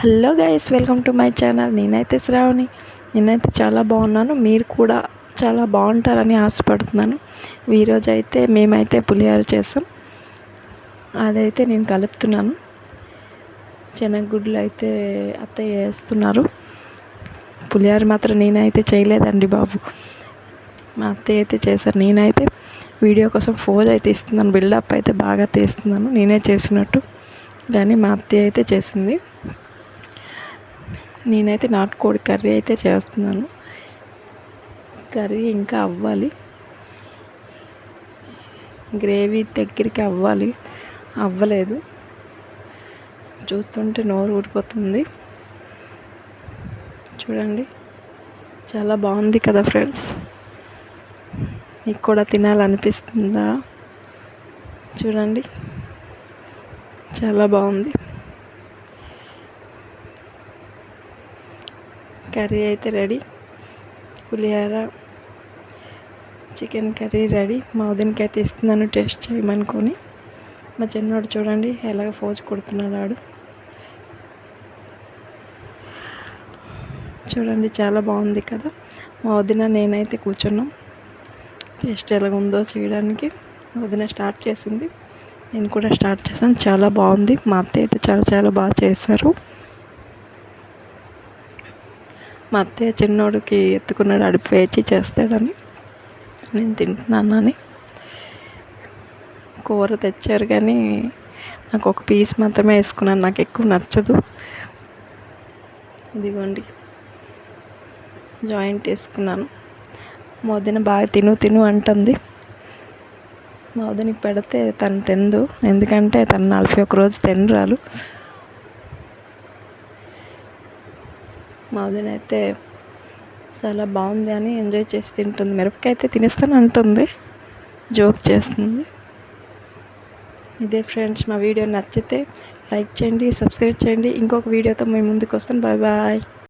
Hello guys, welcome to my channel. నేనైతే శ్రావణి. నేనైతే చాలా బాగున్నాను. మీరు కూడా చాలా బాగుంటారని ఆశపడుతున్నాను. ఈరోజు అయితే మేమైతే పులిహోర చేసాం. అదైతే నేను కలుపుతున్నాను. శనగగుడ్లు అయితే అత్తయ్య వేస్తున్నారు. పులిహోర మాత్రం నేనైతే చేయలేదండి బాబు, మా అత్తయ్య అయితే చేశారు. నేనైతే వీడియో కోసం ఫోజ్ అయితే ఇస్తున్నాను, బిల్డప్ అయితే బాగా తీస్తున్నాను నేనే చేసినట్టు. కానీ మా అత్తయ్య అయితే చేసింది. నేనైతే నాటుకోడి కర్రీ అయితే చేస్తున్నాను. కర్రీ ఇంకా అవ్వాలి, గ్రేవీ దగ్గరికి అవ్వలేదు. చూస్తుంటే నోరు ఊడిపోతుంది. చూడండి, చాలా బాగుంది కదా ఫ్రెండ్స్. మీకు కూడా తినాలనిపిస్తుందా? చూడండి, చాలా బాగుంది. కర్రీ అయితే రెడీ. పులిహోర, చికెన్ కర్రీ రెడీ. మా వదినకి అయితే ఇస్తున్నాను టేస్ట్ చేయమనుకొని. మా చిన్నోడు చూడండి ఎలాగ ఫోజ్ కొడుతున్నాడు. చూడండి, చాలా బాగుంది కదా. మా వదిన నేనైతే కూర్చున్నాం టేస్ట్ ఎలాగుందో చేయడానికి. మా వదిన స్టార్ట్ చేసింది, నేను కూడా స్టార్ట్ చేశాను. చాలా బాగుంది. మా అత్తయ్య అయితే చాలా చాలా బాగా చేశారు. మా అత్తయ్య చిన్నోడికి ఎత్తుకున్నాడు, అడుపు వేచి చేస్తాడని. నేను తింటున్నానని కూర తెచ్చారు, కానీ నాకు ఒక పీస్ మాత్రమే వేసుకున్నాను. నాకు ఎక్కువ నచ్చదు. ఇదిగోండి, జాయింట్ వేసుకున్నాను. మా వదిన బాగా తిను అంటుంది. మా వదినకి పెడితే తను తిందు, ఎందుకంటే తను 41 రోజు తినరాలు. మా వదిన అయితే చాలా బాగుంది అని ఎంజాయ్ చేసి తింటుంది. మిరపకాయ అయితే తినేస్తాను అంటుంది, జోక్ చేస్తుంది. ఇదే ఫ్రెండ్స్, మా వీడియో నచ్చితే లైక్ చేయండి, సబ్స్క్రైబ్ చేయండి. ఇంకొక వీడియోతో మేము ముందుకు వస్తాను. Bye bye.